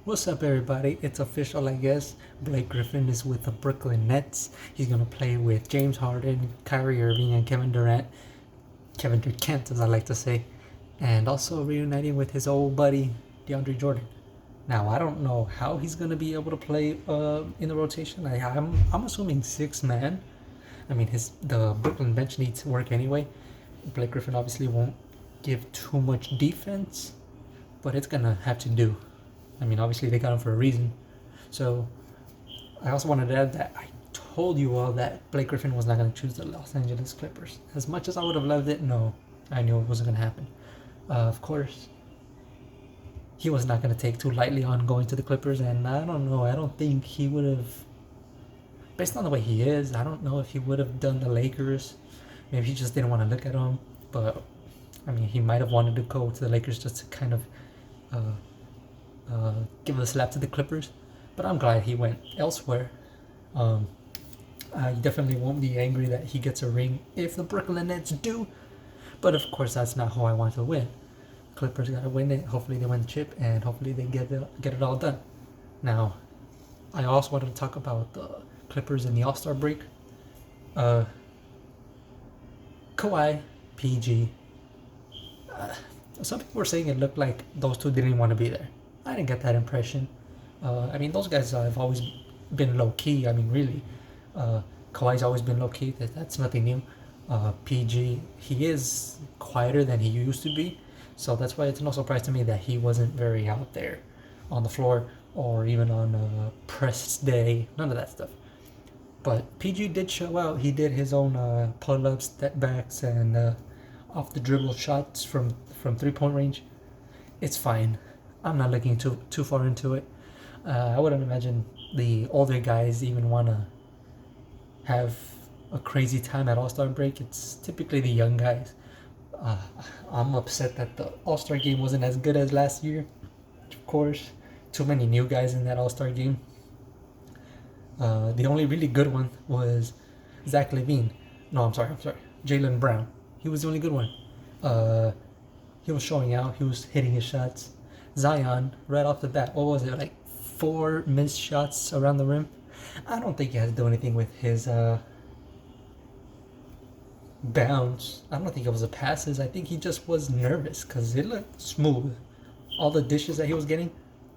What's up, everybody? It's official, I guess. Blake Griffin is with the Brooklyn Nets. He's going to play with James Harden, Kyrie Irving, and Kevin Durant. Kevin Durant, as I like to say. And also reuniting with his old buddy, DeAndre Jordan. Now, I don't know how he's going to be able to play in the rotation. I'm assuming six man. I mean, the Brooklyn bench needs work anyway. Blake Griffin obviously won't give too much defense, but it's going to have to do. I mean, obviously they got him for a reason. So I also wanted to add that I told you all that Blake Griffin was not going to choose the Los Angeles Clippers. As much as I would have loved it, no, I knew it wasn't going to happen. Of course, he was not going to take too lightly on going to the Clippers, and I don't know. I don't think he would have, based on the way he is, I don't know if he would have done the Lakers. Maybe he just didn't want to look at them. But I mean, he might have wanted to go to the Lakers just to kind of give a slap to the Clippers, but I'm glad he went elsewhere. I definitely won't be angry that he gets a ring if the Brooklyn Nets do, but of course that's not how I want to win. Clippers gotta win it. Hopefully they win the chip, and hopefully they get it all done. Now, I also wanted to talk about the Clippers in the All-Star break. Kawhi, PG. Some people were saying it looked like those two didn't want to be there. I didn't get that impression. I mean, those guys have always been low key. I mean, really, Kawhi's always been low key. That's nothing new. PG, he is quieter than he used to be, so that's why it's no surprise to me that he wasn't very out there on the floor or even on press day. None of that stuff. But PG did show out. He did his own pull-ups, step backs, and off the dribble shots from 3-point range. It's fine. I'm not looking too far into it. I wouldn't imagine the older guys even want to have a crazy time at All-Star break. It's typically the young guys. I'm upset that the All-Star game wasn't as good as last year. Of course, too many new guys in that All-Star game. The only really good one was Zach LaVine. No, I'm sorry. Jaylen Brown. He was the only good one. He was showing out. He was hitting his shots. Zion, right off the bat, what was it, like 4 missed shots around the rim? I don't think he had to do anything with his bounce. I don't think it was the passes. I think he just was nervous because it looked smooth. All the dishes that he was getting,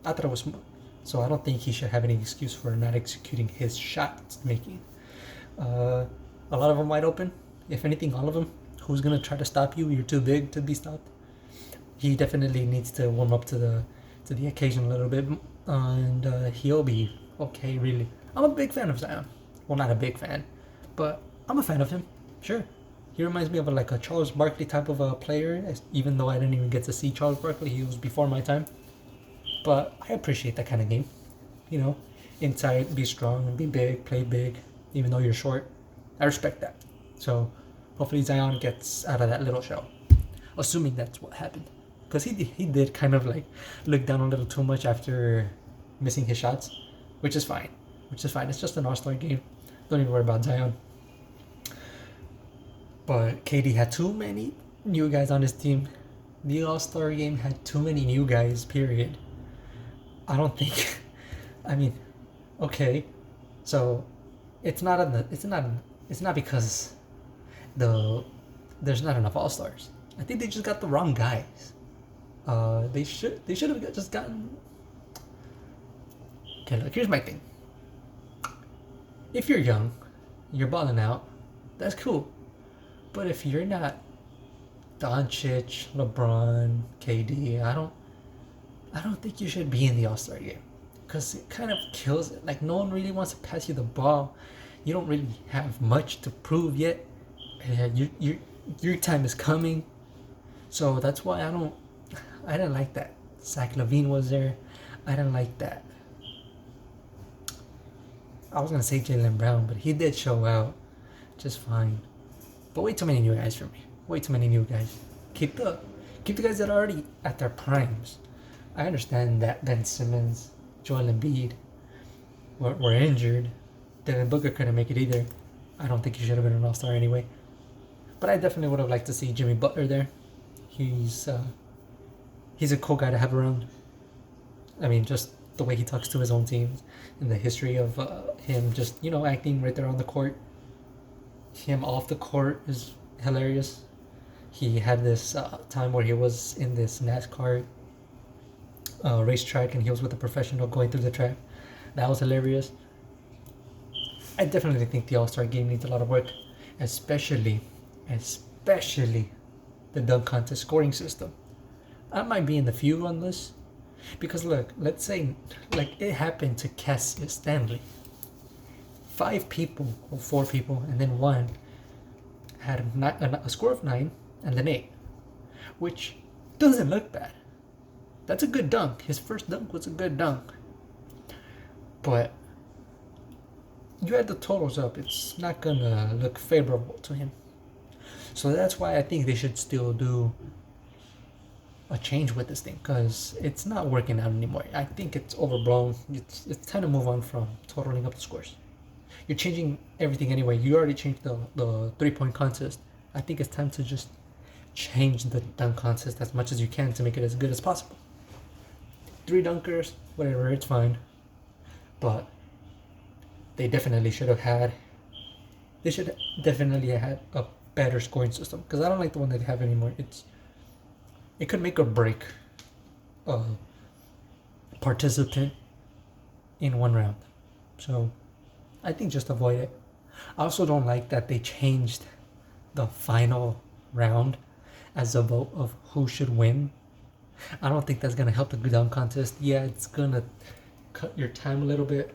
I thought it was smooth. So I don't think he should have any excuse for not executing his shots making. A lot of them wide open. If anything, all of them. Who's gonna try to stop you? You're too big to be stopped. He definitely needs to warm up to the occasion a little bit, and he'll be okay. Really, I'm a big fan of Zion. Well, not a big fan, but I'm a fan of him. Sure, he reminds me of like a Charles Barkley type of a player. Even though I didn't even get to see Charles Barkley, he was before my time. But I appreciate that kind of game. You know, inside, be strong, be big, play big, even though you're short. I respect that. So hopefully Zion gets out of that little shell. Assuming that's what happened. Because he did kind of like look down a little too much after missing his shots, which is fine. It's just an All-Star game. Don't even worry about Zion. But KD had too many new guys on his team. The All-Star game had too many new guys, period. I don't think... I mean, okay. So, it's not because there's not enough All-Stars. I think they just got the wrong guys. They should have just gotten. Okay, look. Here's my thing. If you're young, you're balling out. That's cool. But if you're not Doncic, LeBron, KD, I don't think you should be in the All-Star game, because it kind of kills it. Like, no one really wants to pass you the ball. You don't really have much to prove yet. Your time is coming. So that's why I didn't like that Zach LaVine was there. I didn't like that. I was going to say Jaylen Brown, but he did show out just fine. But way too many new guys for me. Way too many new guys. Keep the guys that are already at their primes. I understand that Ben Simmons, Joel Embiid were injured. Devin Booker couldn't make it either. I don't think he should have been an All-Star anyway. But I definitely would have liked to see Jimmy Butler there. He's a cool guy to have around. I mean, just the way he talks to his own teams, and the history of him just acting right there on the court. Him off the court is hilarious. He had this time where he was in this NASCAR racetrack, and he was with a professional going through the track. That was hilarious. I definitely think the All-Star game needs a lot of work, especially the dunk contest scoring system. I might be in the few on this, because look, let's say like it happened to Cassius Stanley. 5 people or 4 people, and then one had a score of 9 and then 8, which doesn't look bad. That's a good dunk. His first dunk was a good dunk. But you add the totals up, it's not gonna look favorable to him. So that's why I think they should still do a change with this thing, because it's not working out anymore. I think it's overblown. It's time to move on from totaling up the scores. You're changing everything anyway. You already changed the 3-point contest. I think it's time to just change the dunk contest as much as you can to make it as good as possible. 3 dunkers, whatever, it's fine. But they definitely should have had. They should definitely have had a better scoring system, because I don't like the one they have anymore. It could make or break a participant in one round. So I think just avoid it. I also don't like that they changed the final round as a vote of who should win. I don't think that's going to help the dunk contest. Yeah, it's going to cut your time a little bit.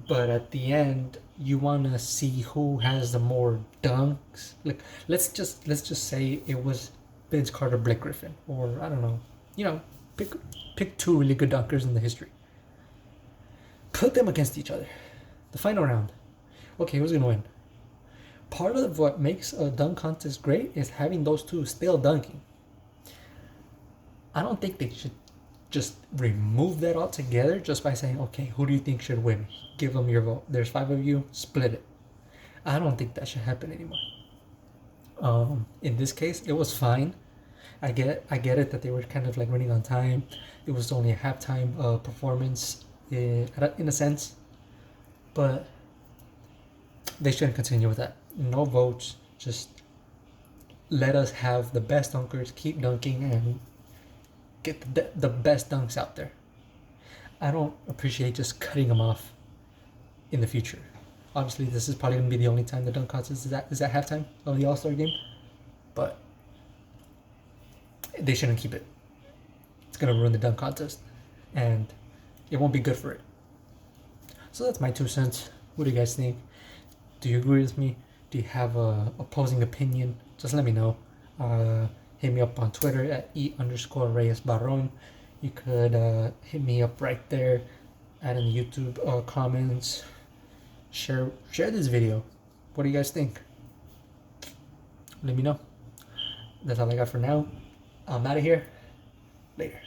But at the end, you want to see who has the more dunks. Like, let's just say it was Vince Carter, Blake Griffin, or I don't know. Pick 2 really good dunkers in the history. Put them against each other. The final round. Okay, who's gonna win? Part of what makes a dunk contest great is having those 2 still dunking. I don't think they should just remove that altogether just by saying, okay, who do you think should win? Give them your vote. There's 5 of you, split it. I don't think that should happen anymore. In this case, it was fine. I get it that they were kind of like running on time. It was only a halftime performance in a sense, but they shouldn't continue with that. No votes, just let us have the best dunkers, keep dunking, and get the best dunks out there. I don't appreciate just cutting them off in the future. Obviously, this is probably going to be the only time the dunk contest is at halftime of the All-Star game, but they shouldn't keep it. It's going to ruin the dunk contest, and it won't be good for it. So that's my 2 cents. What do you guys think? Do you agree with me? Do you have a opposing opinion? Just let me know. Hit me up on Twitter at @E_Reyes Barron. You could hit me up right there, add in the YouTube comments. Share this video. What do you guys think? Let me know. That's all I got for now. I'm out of here. Later.